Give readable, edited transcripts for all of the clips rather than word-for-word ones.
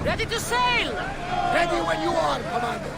Ready to sail! Ready when you are, Commander.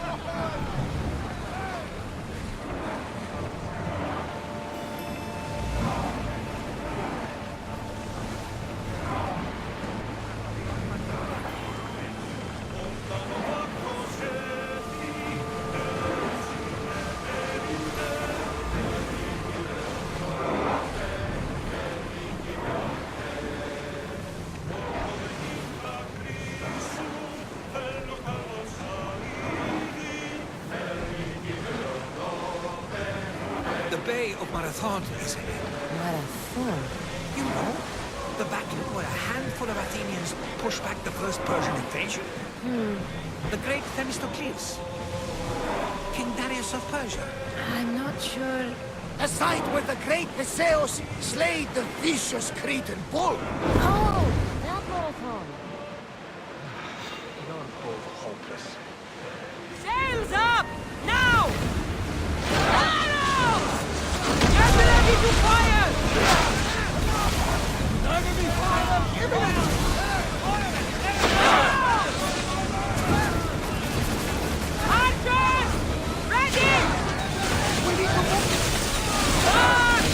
The Bay of Marathon, isn't it? Marathon? You know, the battle where a handful of Athenians pushed back the first Persian invasion. The great Themistocles. King Darius of Persia. I'm not sure. A site where the great Theseus slayed the vicious Cretan bull. Oh, that marathon. You're both hopeless. Sails up! Now! Arrows! Get ready to fire! Enemy fire imminent! Archers! Ready! We need to move. March!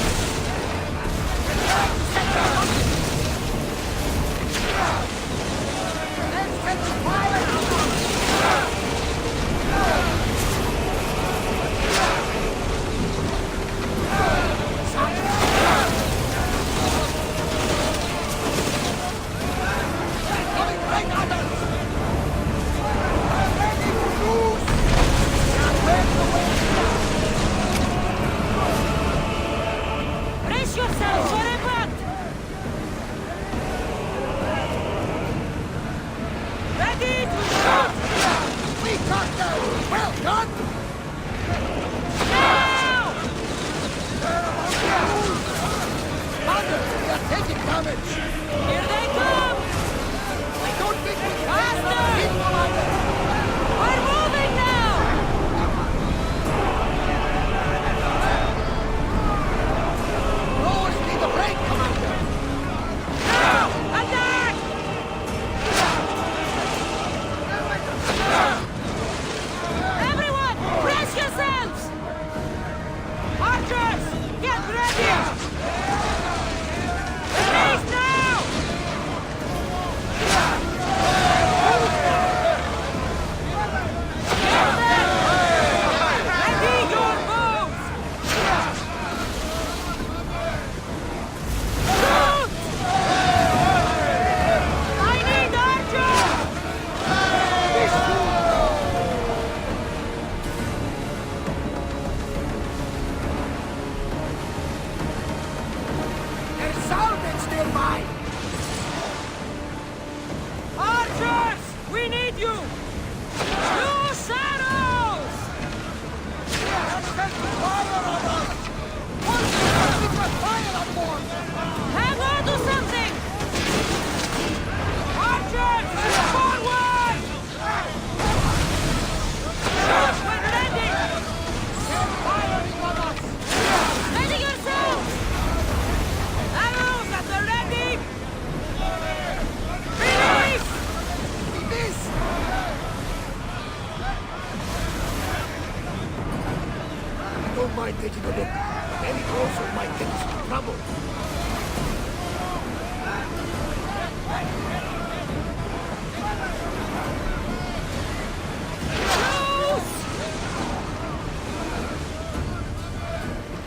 mind taking a look. But any closer might get us in trouble.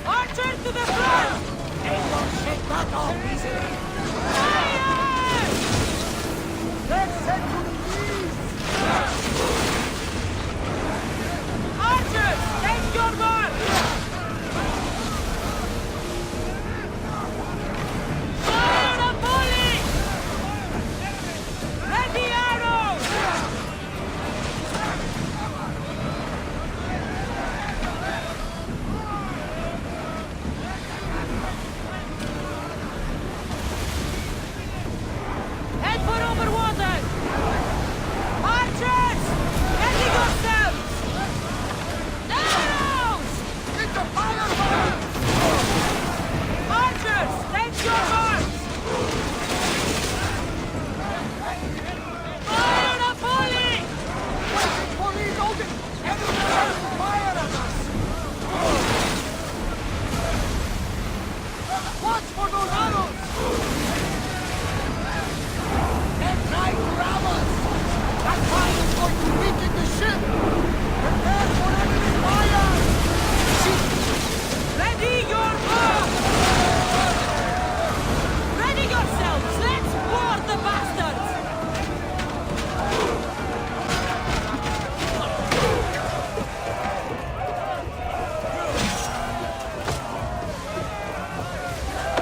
Archers to the front! They won't shake that off easily. Fire! Let's send to the east! Archers, take your mark! Fire the volley! Ready arrows! Head for over water! Archers! Ready yourselves! Arrows! Into fire, fire! Archers, take your marks! Fire the volley! Waiting for these open! Enemy trying to fire at us! Watch for those arrows! They're trying to ram us! That fire is going to weaken the ship! Prepare for enemy fire! Ready your bow! Ready yourselves! Let's board the bastards!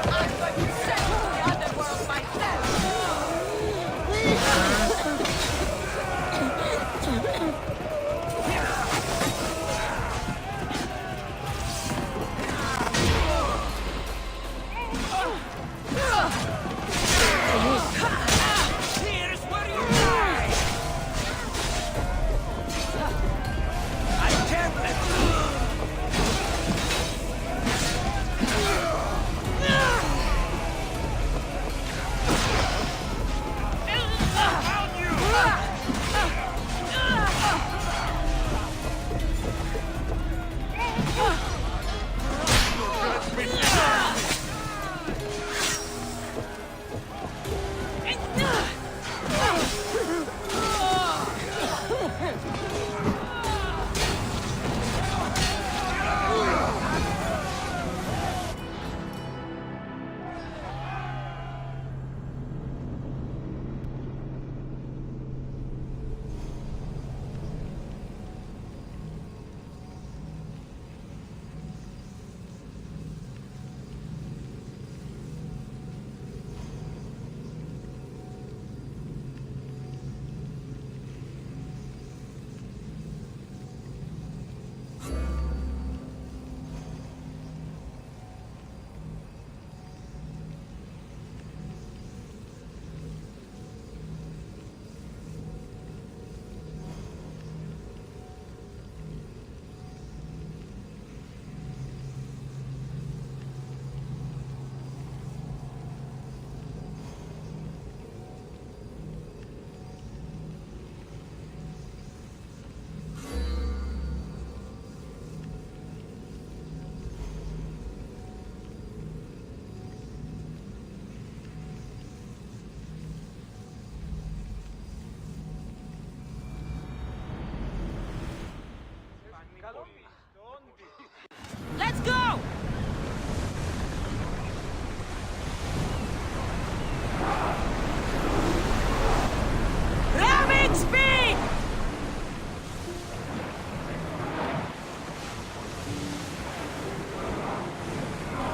I'm going to settle the underworld myself! Here's where you die! I can't let Let's go! Ramming speed!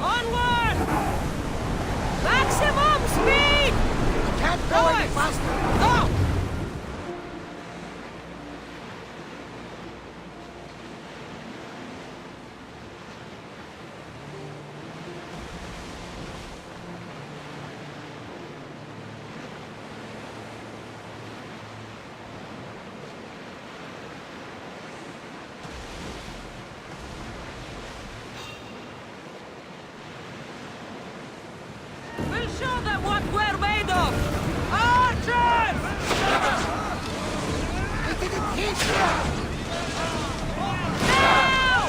Onward! Maximum speed! Can't go any faster! Go! We'll show them what we're made of! Archers! They didn't hit you! Now!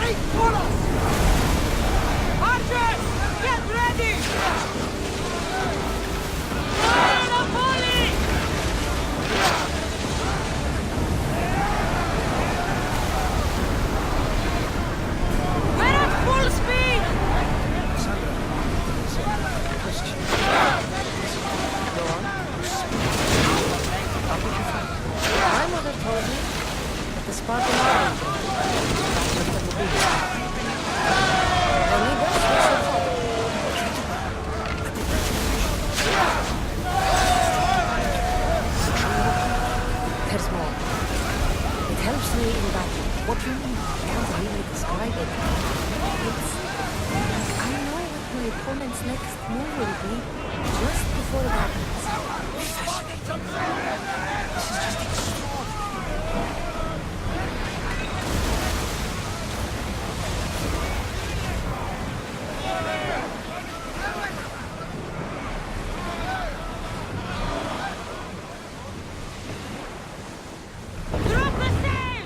straight for us! Archers! Get ready! Fire a volley! We're at full speed! Sandra, question. Go on. How did you find it? My mother told me that the Spartan army came from the beach. Only this we should follow. There's more. It helps me in battle. What do you mean? I can't really describe it. It's like I know what my opponent's next move will be just before it happens. This is just extraordinary. Drop the sail!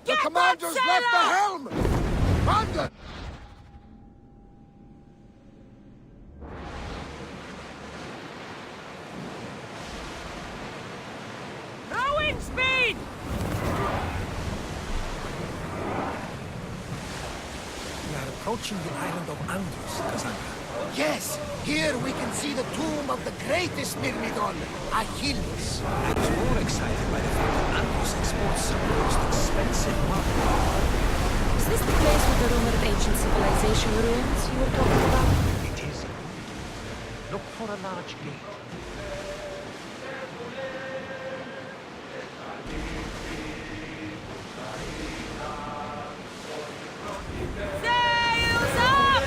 The commander's left the helm! Commander! Rowing speed! We are approaching the island of Andros, Cassandra. Yes, here we can see the tomb of the greatest Myrmidon, Achilles. I was more excited by the fact that Andros exports some of the most expensive marble. Is this the place with the rumored ancient civilization ruins you were talking about? It is. Look for a large gate. Sails up!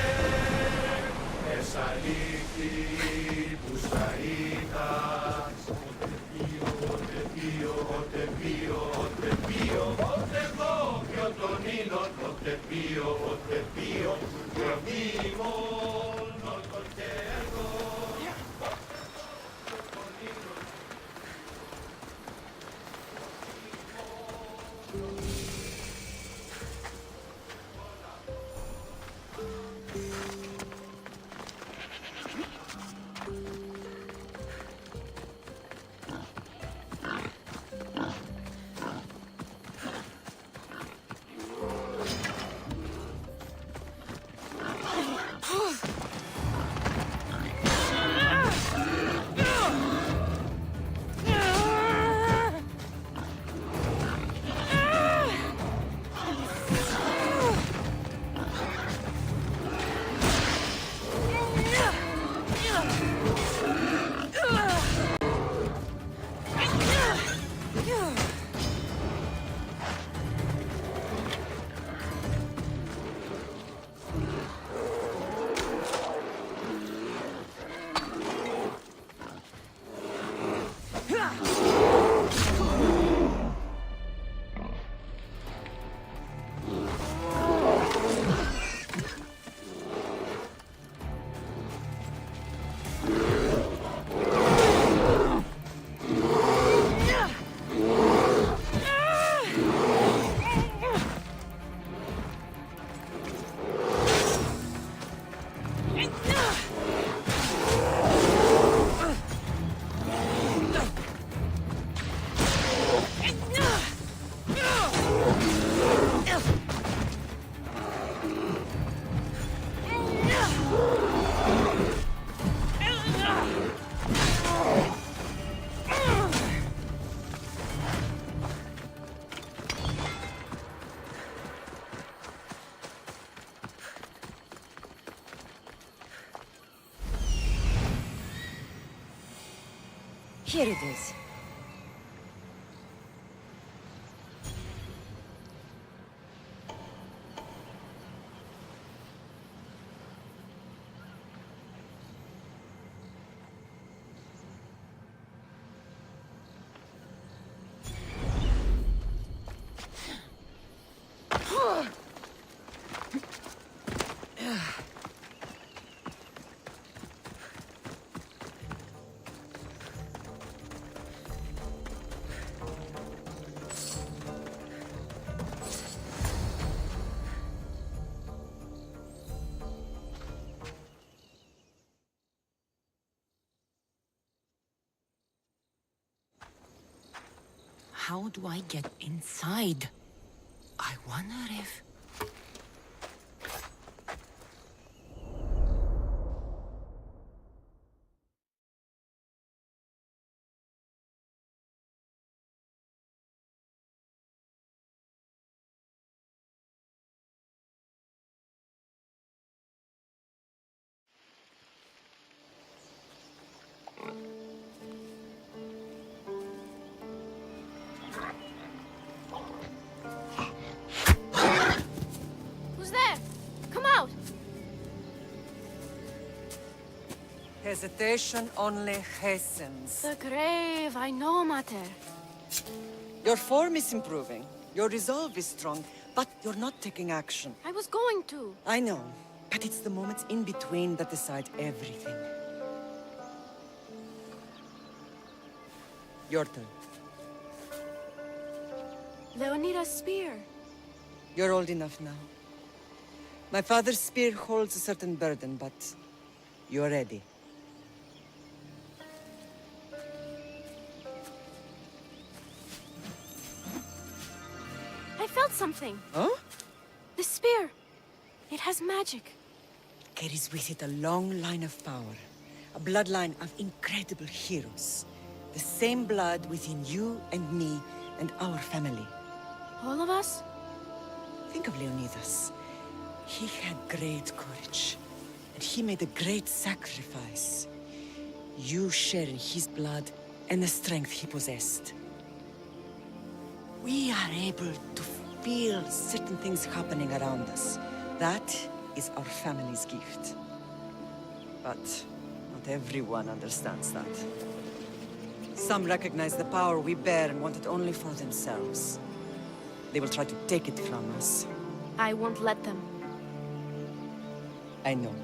Here it is. How do I get inside? I wonder if... Who's there? Come out! Hesitation only hastens. The grave, I know, Mater. Your form is improving. Your resolve is strong, but you're not taking action. I was going to. I know, but it's the moments in between that decide everything. Your turn. Leonida's spear. You're old enough now. My father's spear holds a certain burden, but you're ready. I felt something. Huh? The spear. It has magic. Carries with it a long line of power. A bloodline of incredible heroes. The same blood within you and me and our family. All of us? Think of Leonidas. He had great courage. And he made a great sacrifice. You share in his blood and the strength he possessed. We are able to feel certain things happening around us. That is our family's gift. But not everyone understands that. Some recognize the power we bear and want it only for themselves. They will try to take it from us. I won't let them. I know.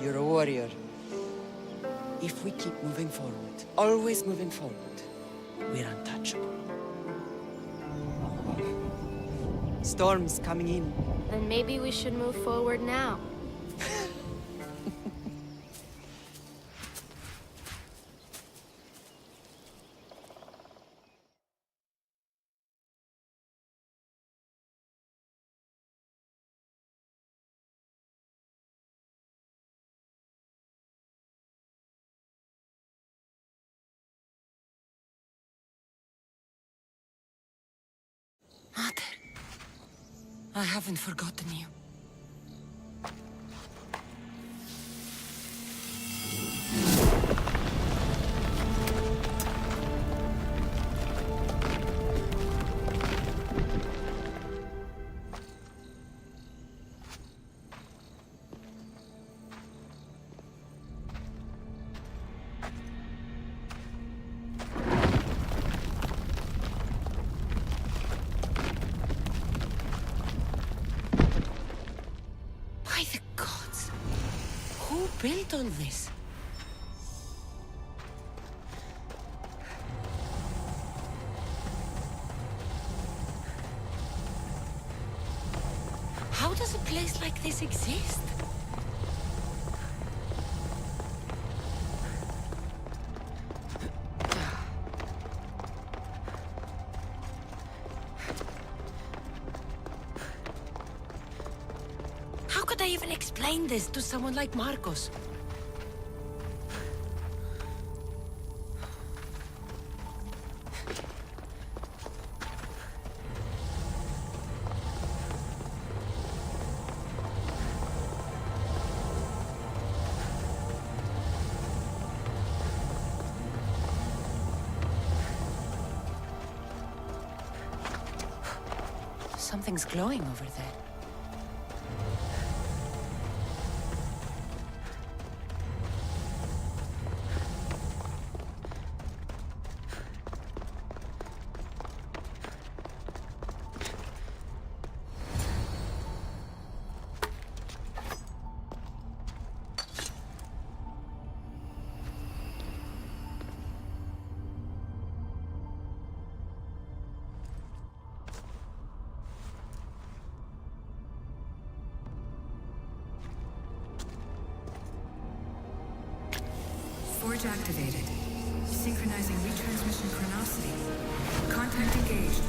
You're a warrior. If we keep moving forward, always moving forward, we're untouchable. Storm's coming in. Then maybe we should move forward now. Mater, I haven't forgotten you. By the gods! Who built all this? How does a place like this exist? How could I even explain this to someone like Marcos? Something's glowing over there. Forge activated. Synchronizing retransmission chronicity. Contact engaged.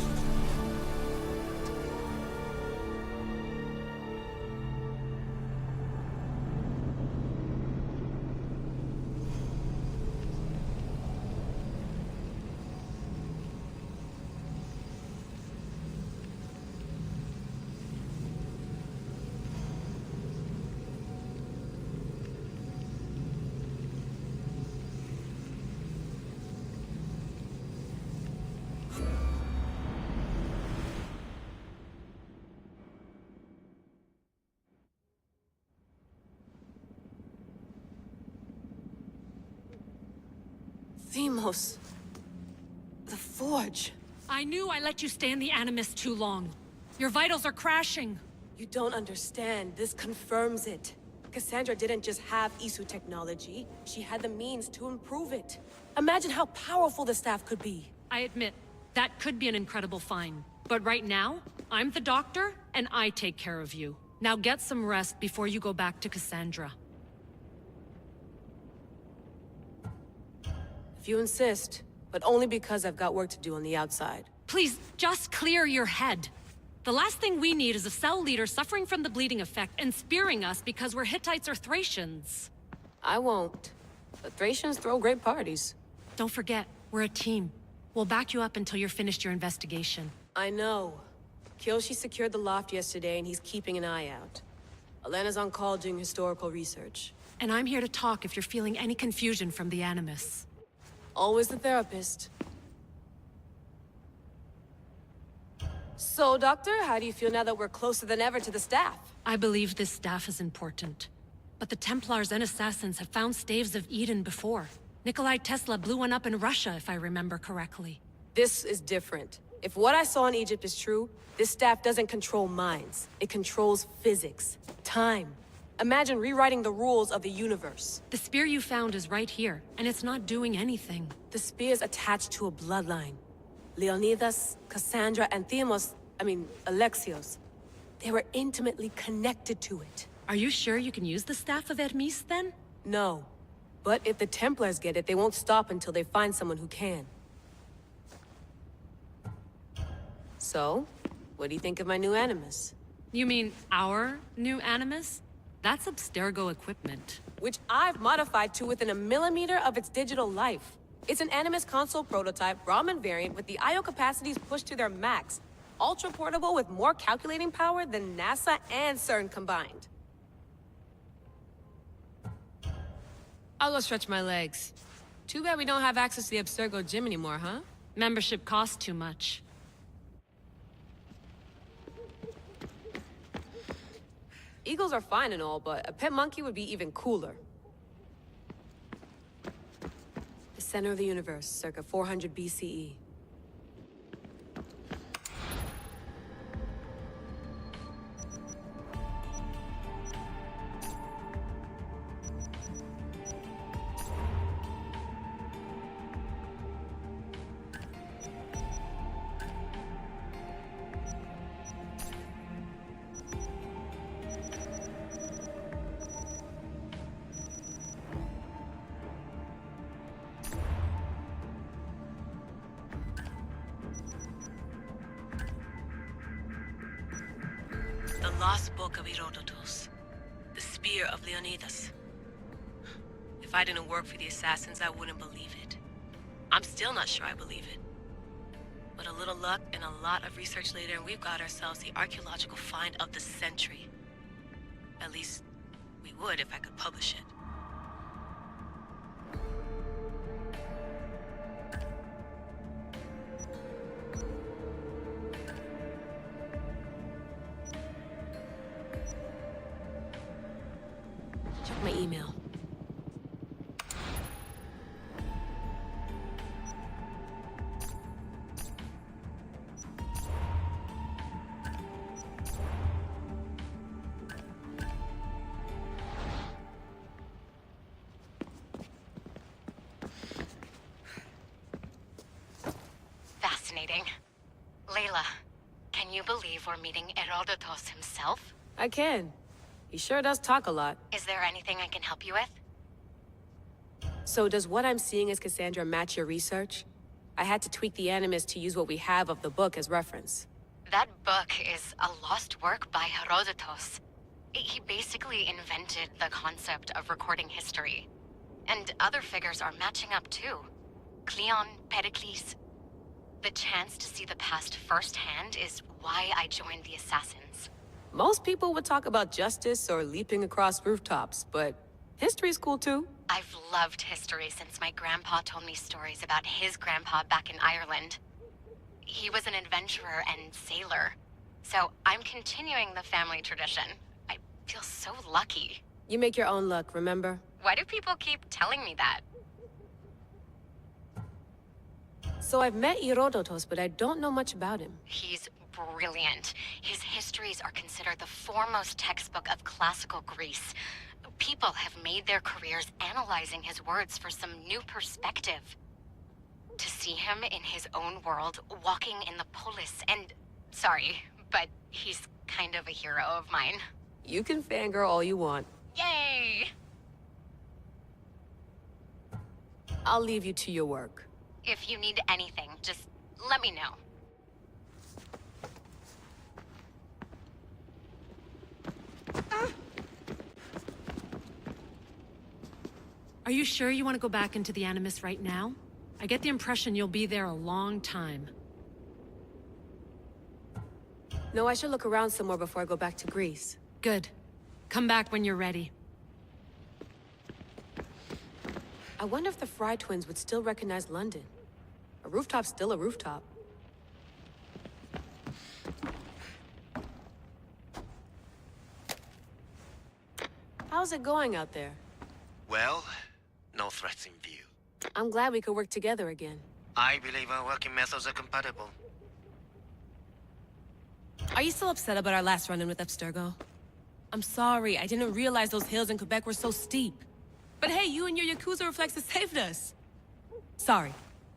Themos. The Forge. I knew I let you stay in the Animus too long. Your vitals are crashing. You don't understand. This confirms it. Cassandra didn't just have Isu technology. She had the means to improve it. Imagine how powerful the staff could be. I admit, that could be an incredible find. But right now, I'm the doctor, and I take care of you. Now get some rest before you go back to Cassandra. If you insist, but only because I've got work to do on the outside. Please, just clear your head. The last thing we need is a cell leader suffering from the bleeding effect and spearing us because we're Hittites or Thracians. I won't. But Thracians throw great parties. Don't forget, we're a team. We'll back you up until you're finished your investigation. I know. Kyoshi secured the loft yesterday and he's keeping an eye out. Elena's on call doing historical research. And I'm here to talk if you're feeling any confusion from the Animus. Always the therapist. So, Doctor, how do you feel now that we're closer than ever to the staff? I believe this staff is important. But the Templars and Assassins have found staves of Eden before. Nikolai Tesla blew one up in Russia, if I remember correctly. This is different. If what I saw in Egypt is true, this staff doesn't control minds. It controls physics, time. Imagine rewriting the rules of the universe. The spear you found is right here, and it's not doing anything. The spear's attached to a bloodline. Leonidas, Cassandra, and Alexios. They were intimately connected to it. Are you sure you can use the Staff of Hermes, then? No. But if the Templars get it, they won't stop until they find someone who can. So, what do you think of my new Animus? You mean our new Animus? That's Abstergo equipment. Which I've modified to within a millimeter of its digital life. It's an Animus console prototype, Raman variant, with the I/O capacities pushed to their max. Ultra-portable with more calculating power than NASA and CERN combined. I'll go stretch my legs. Too bad we don't have access to the Abstergo gym anymore, huh? Membership costs too much. Eagles are fine and all, but a pet monkey would be even cooler. The center of the universe, circa 400 BCE. The lost book of Herodotus. The spear of Leonidas. If I didn't work for the Assassins, I wouldn't believe it. I'm still not sure I believe it. But a little luck and a lot of research later, and we've got ourselves the archaeological find of the century. At least, we would if I could publish it. email. Fascinating. Layla, can you believe we're meeting Herodotus himself? I can. He sure does talk a lot. Is there anything I can help you with? So does what I'm seeing as Cassandra match your research? I had to tweak the Animus to use what we have of the book as reference. That book is a lost work by Herodotus. He basically invented the concept of recording history. And other figures are matching up too. Cleon, Pericles. The chance to see the past firsthand is why I joined the Assassins. Most people would talk about justice or leaping across rooftops, but history's cool too. I've loved history since my grandpa told me stories about his grandpa back in Ireland. He was an adventurer and sailor. So I'm continuing the family tradition. I feel so lucky. You make your own luck, remember? Why do people keep telling me that? So I've met Herodotus, but I don't know much about him. He's brilliant. His histories are considered the foremost textbook of classical Greece. People have made their careers analyzing his words for some new perspective. To see him in his own world, walking in the polis, and... Sorry, but he's kind of a hero of mine. You can fangirl all you want. Yay! I'll leave you to your work. If you need anything, just let me know. Are you sure you want to go back into the Animus right now? I get the impression you'll be there a long time. No, I should look around some more before I go back to Greece. Good. Come back when you're ready. I wonder if the Fry twins would still recognize London. A rooftop's still a rooftop. How's it going out there? Well, no threats in view. I'm glad we could work together again. I believe our working methods are compatible. Are you still upset about our last run-in with Abstergo? I'm sorry, I didn't realize those hills in Quebec were so steep. But hey, you and your Yakuza reflexes saved us. Sorry,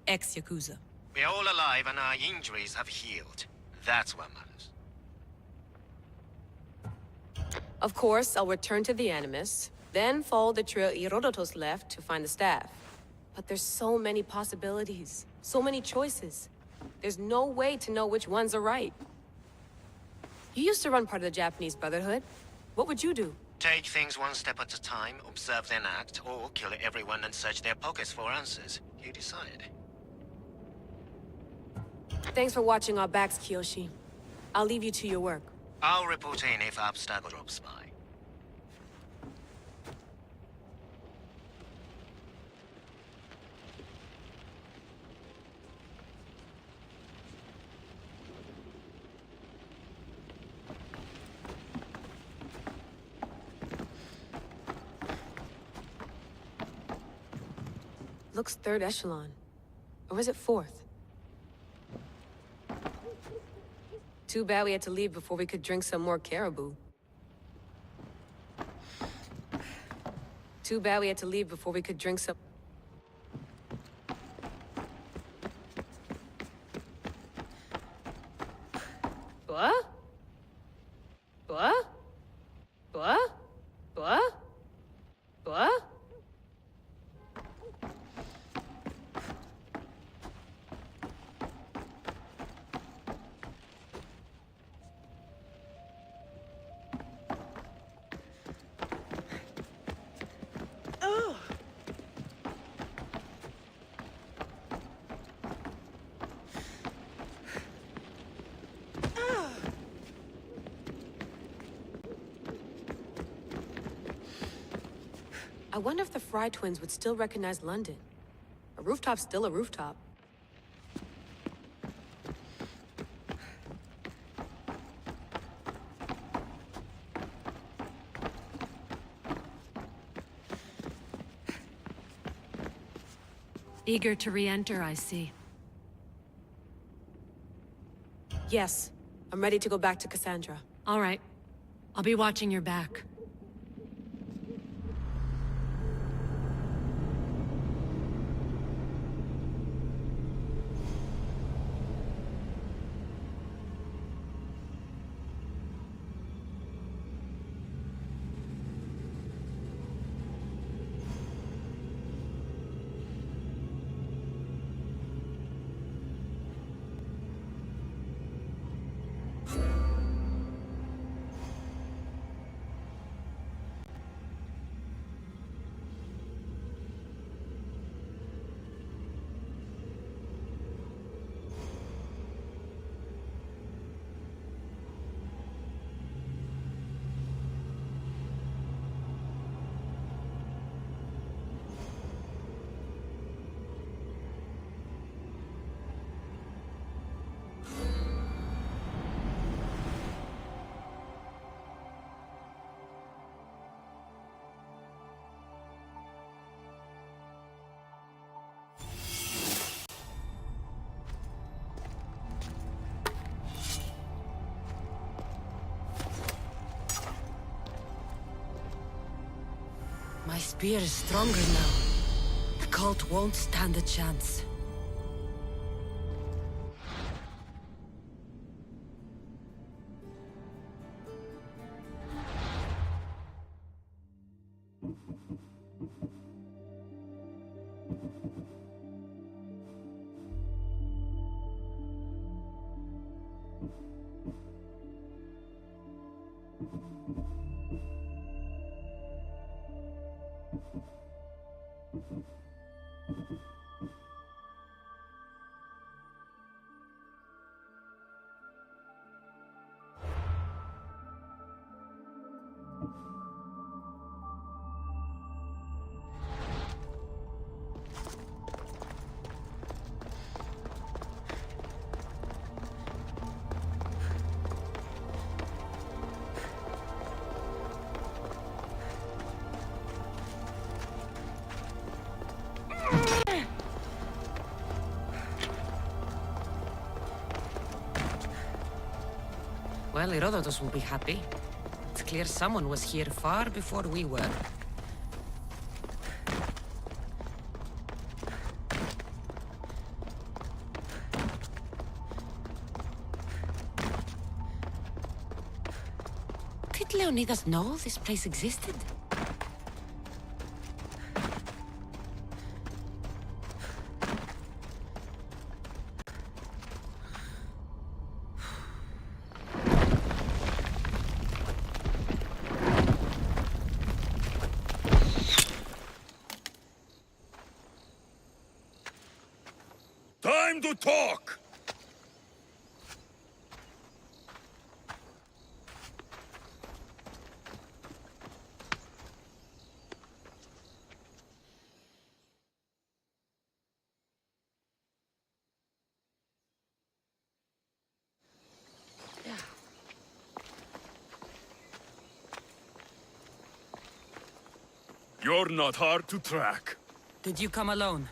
ex-Yakuza. We're all alive and our injuries have healed. That's what matters. Of course, I'll return to the Animus, then follow the trail Herodotus left to find the staff. But there's so many possibilities, so many choices. There's no way to know which ones are right. You used to run part of the Japanese Brotherhood. What would you do? Take things one step at a time, observe then act, or kill everyone and search their pockets for answers. You decide. Thanks for watching our backs, Kiyoshi. I'll leave you to your work. I'll report in if Abstergo drops by. Looks third echelon. Or is it fourth? Too bad we had to leave before we could drink some more caribou. Too bad we had to leave before we could drink some... What? What? What? What? What? I wonder if the Fry twins would still recognize London. A rooftop's still a rooftop. Eager to re-enter, I see. Yes, I'm ready to go back to Cassandra. All right. I'll be watching your back. My spear is stronger now. The cult won't stand a chance. Well, Herodotus will be happy. It's clear someone was here far before we were. Did Leonidas know this place existed? Time to talk! You're not hard to track. Did you come alone?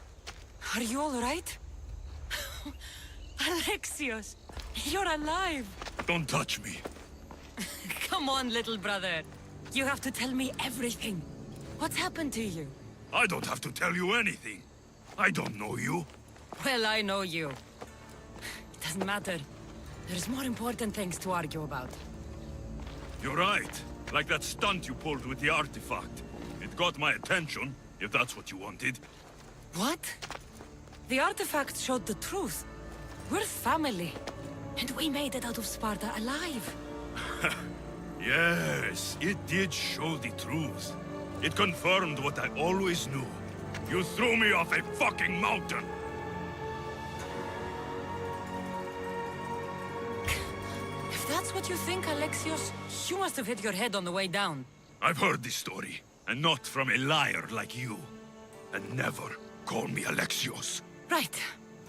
Are you all right? Alexios, you're alive! Don't touch me. Come on, little brother. You have to tell me everything. What's happened to you? I don't have to tell you anything. I don't know you. Well, I know you. It doesn't matter. There's more important things to argue about. You're right. Like that stunt you pulled with the artifact. It got my attention, if that's what you wanted. What? The artifact showed the truth. We're family. And we made it out of Sparta alive. Yes, it did show the truth. It confirmed what I always knew. You threw me off a fucking mountain! If that's what you think, Alexios, you must have hit your head on the way down. I've heard this story, and not from a liar like you. And never call me Alexios. Right.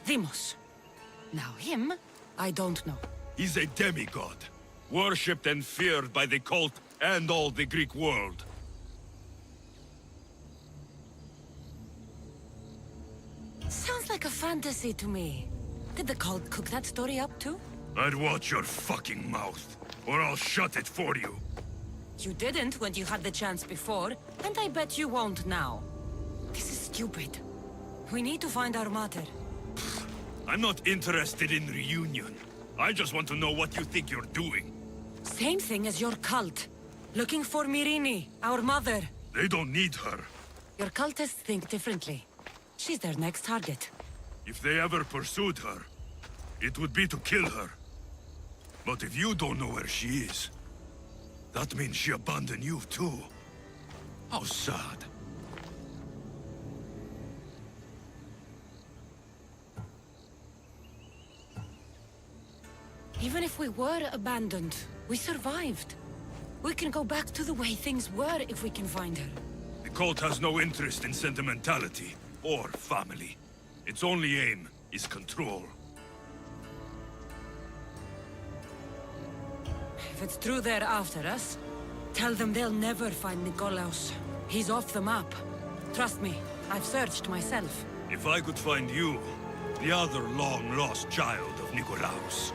Demos. Now him, I don't know. He's a demigod, worshipped and feared by the cult and all the Greek world. fantasy to me. Did the cult cook that story up too? I'd watch your fucking mouth, or I'll shut it for you. You didn't when you had the chance before, and I bet you won't now. This is stupid. We need to find our mater. I'm not interested in reunion. I just want to know what you think you're doing. Same thing as your cult. Looking for Myrini, our mother. They don't need her. Your cultists think differently. She's their next target. If they ever pursued her, it would be to kill her. But if you don't know where she is, that means she abandoned you too. How sad. Even if we were abandoned, we survived. We can go back to the way things were if we can find her. The cult has no interest in sentimentality or family. Its only aim is control. If it's true they're after us, tell them they'll never find Nikolaos. He's off the map. Trust me, I've searched myself. If I could find you, the other long-lost child of Nikolaos,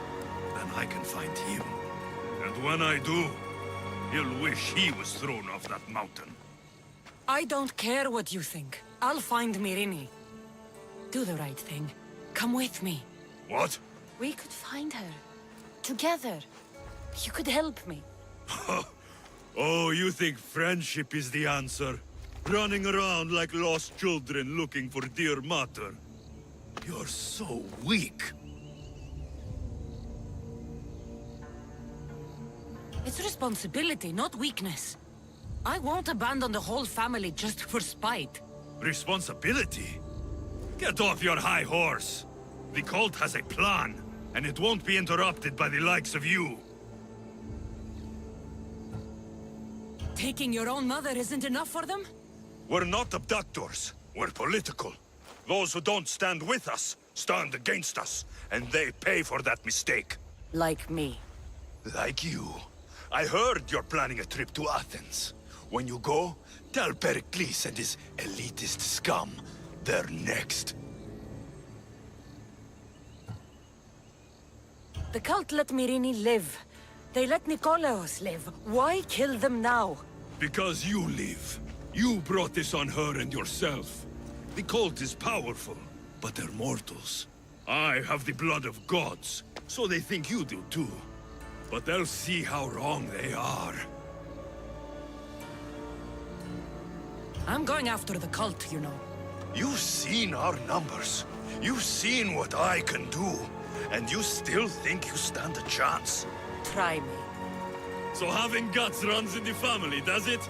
then I can find him. And when I do, he'll wish he was thrown off that mountain. I don't care what you think. I'll find Myrini. Do the right thing. Come with me. What? We could find her. Together. You could help me. Oh, you think friendship is the answer? Running around like lost children looking for dear mater. You're so weak. It's responsibility, not weakness. I won't abandon the whole family just for spite. Responsibility? Get off your high horse. The cult has a plan, and it won't be interrupted by the likes of you. Taking your own mother isn't enough for them? We're not abductors. We're political. Those who don't stand with us, stand against us, and they pay for that mistake. Like me. Like you. I heard you're planning a trip to Athens. When you go, tell Pericles and his elitist scum they're next. The cult let Myrini live. They let Nikolaos live. Why kill them now? Because you live. You brought this on her and yourself. The cult is powerful, but they're mortals. I have the blood of gods, so they think you do too. But they'll see how wrong they are. I'm going after the cult, you know. You've seen our numbers. You've seen what I can do. And you still think you stand a chance? Try me. So having guts runs in the family, does it?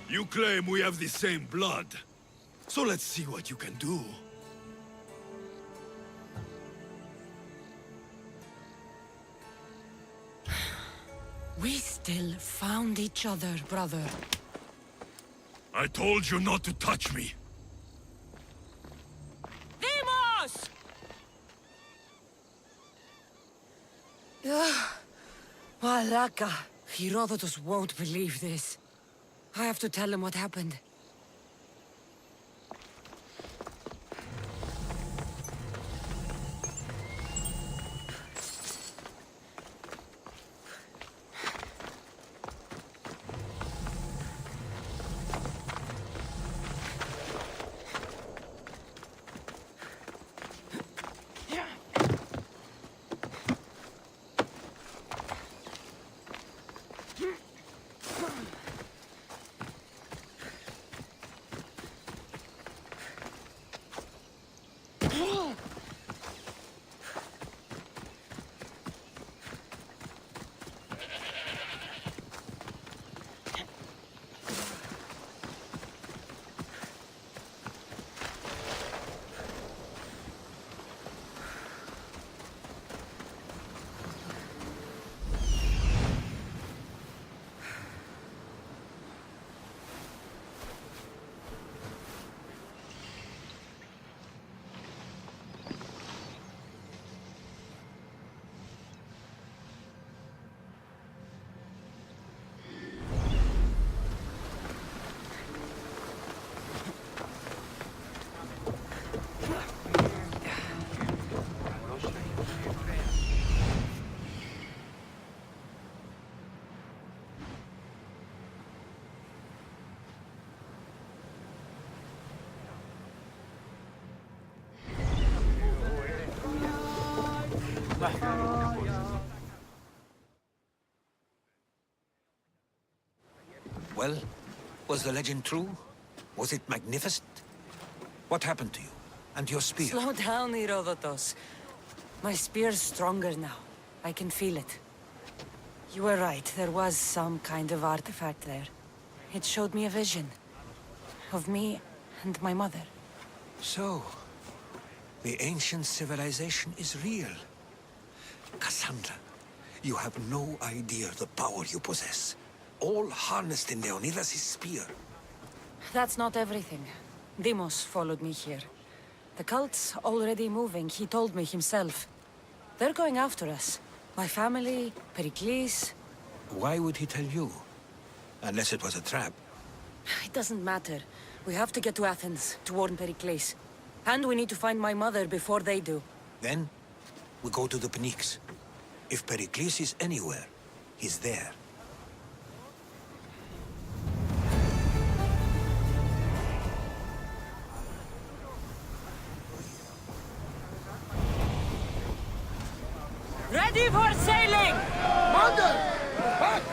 You claim we have the same blood. So let's see what you can do. We still found each other, brother. I told you not to touch me. Demos! Malaka. Herodotus won't believe this. I have to tell him what happened. Well, was the legend true? Was it magnificent? What happened to you? And your spear? Slow down, Herodotus. My spear's stronger now. I can feel it. You were right, there was some kind of artifact there. It showed me a vision. Of me and my mother. So, the ancient civilization is real. Cassandra, you have no idea the power you possess. All harnessed in Leonidas' spear. That's not everything. Deimos followed me here. The cult's already moving, he told me himself. They're going after us. My family, Pericles. Why would he tell you? Unless it was a trap. It doesn't matter. We have to get to Athens, to warn Pericles. And we need to find my mother before they do. Then, we go to the Pnyx. If Pericles is anywhere, he's there. Ready for sailing! Mother! Back!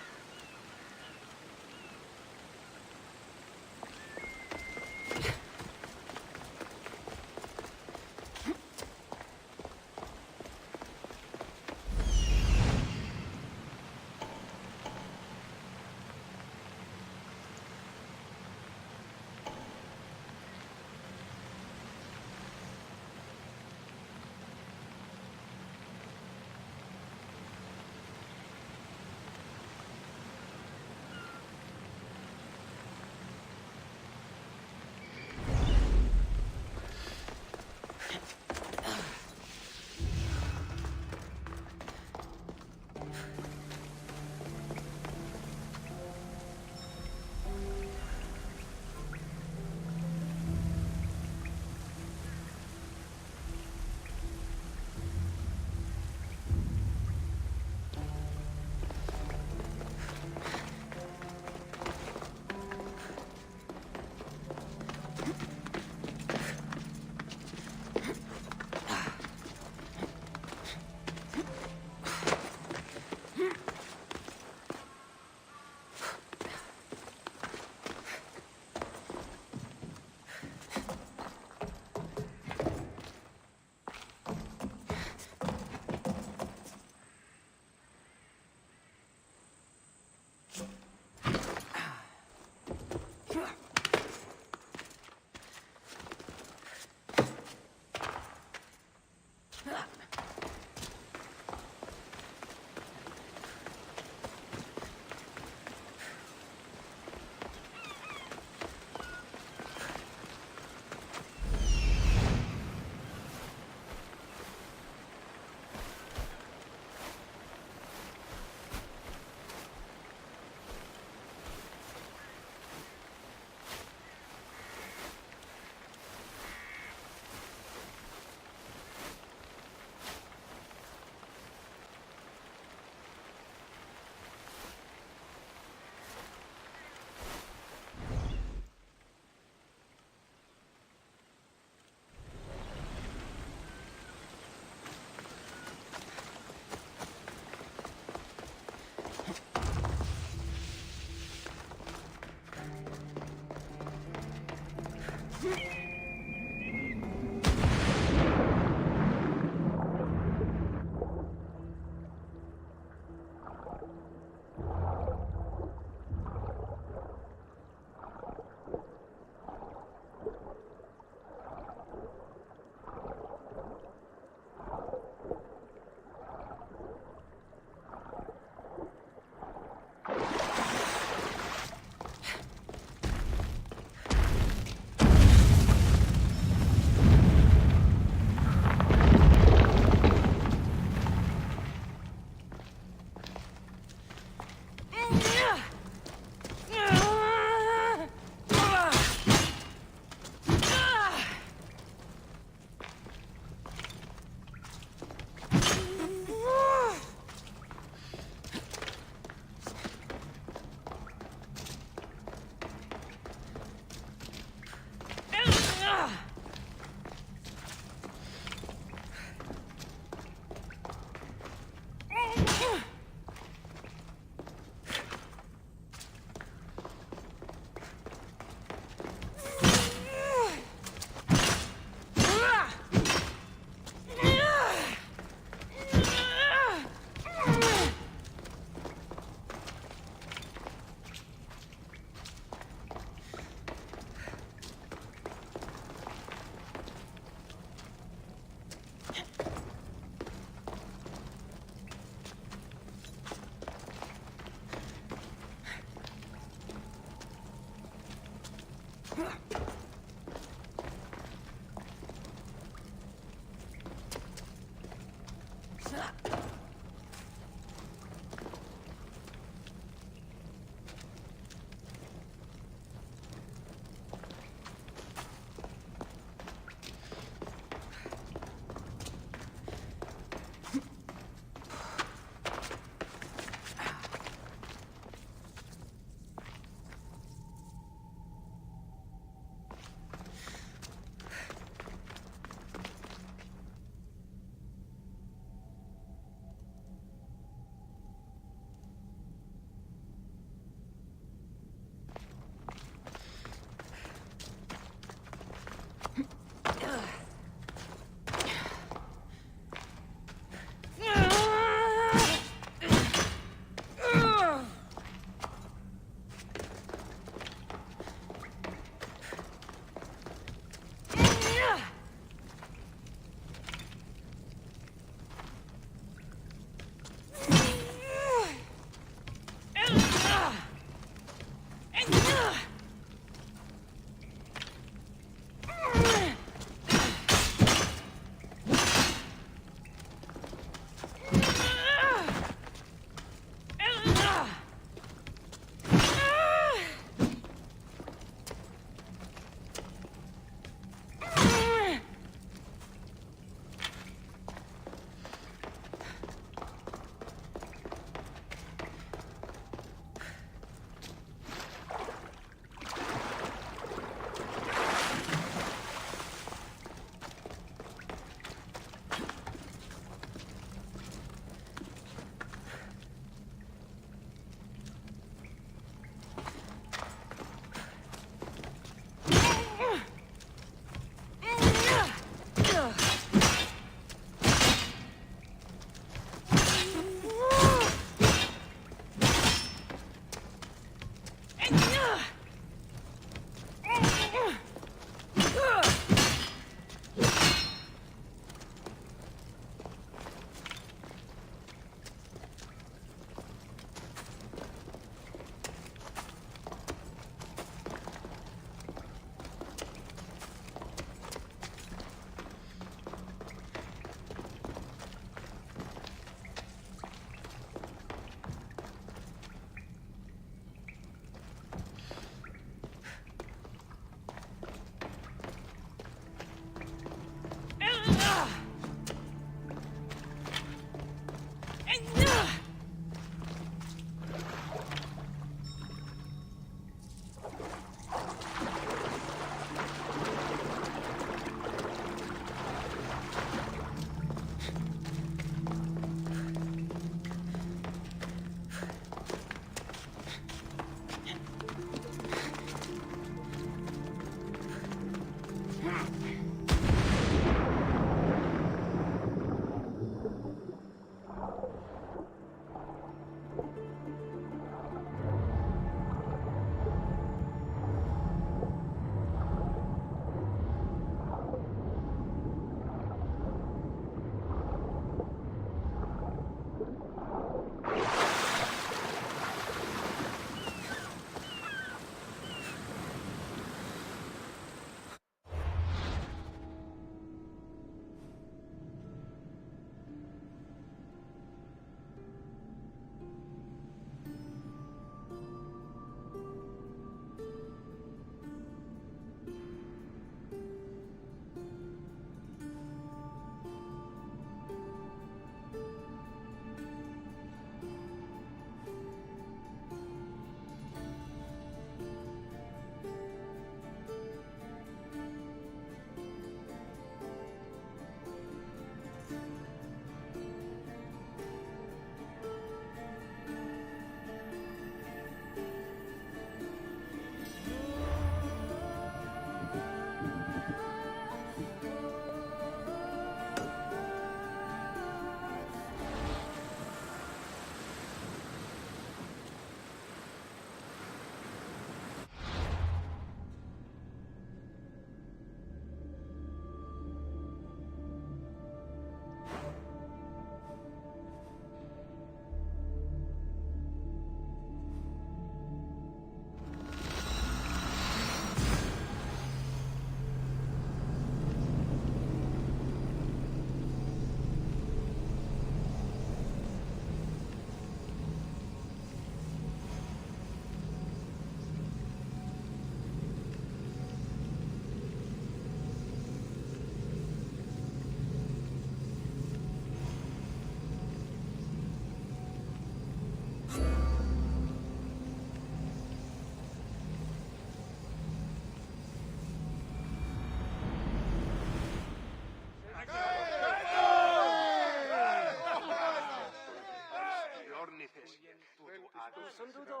Ακούσαν τούτο.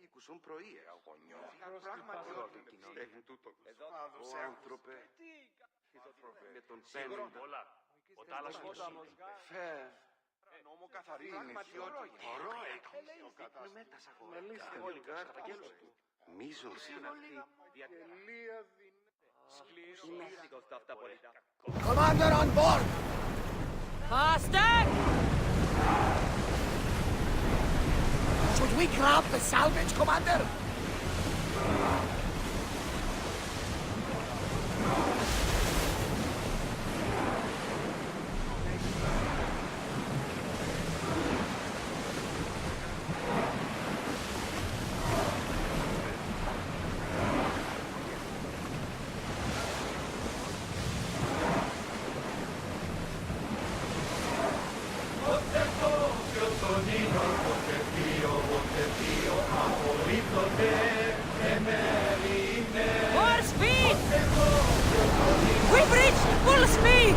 Ακούσαν πρωί, αγωνιό. Πράγματι ότι στέχνει τούτο. Ο άνθρωπε. Με τον πέντε. Ο τάλας ποτάμος. Φεύ. Νόμο καθαρίζει. Πράγματι ότι. Ωραίο εκδείκνουμε τα σαγωγικά. Μελίστε του. Μίζον συμβολή. Commander on board! Faster! Should we grab the salvage, Commander? More speed! We've reached full speed!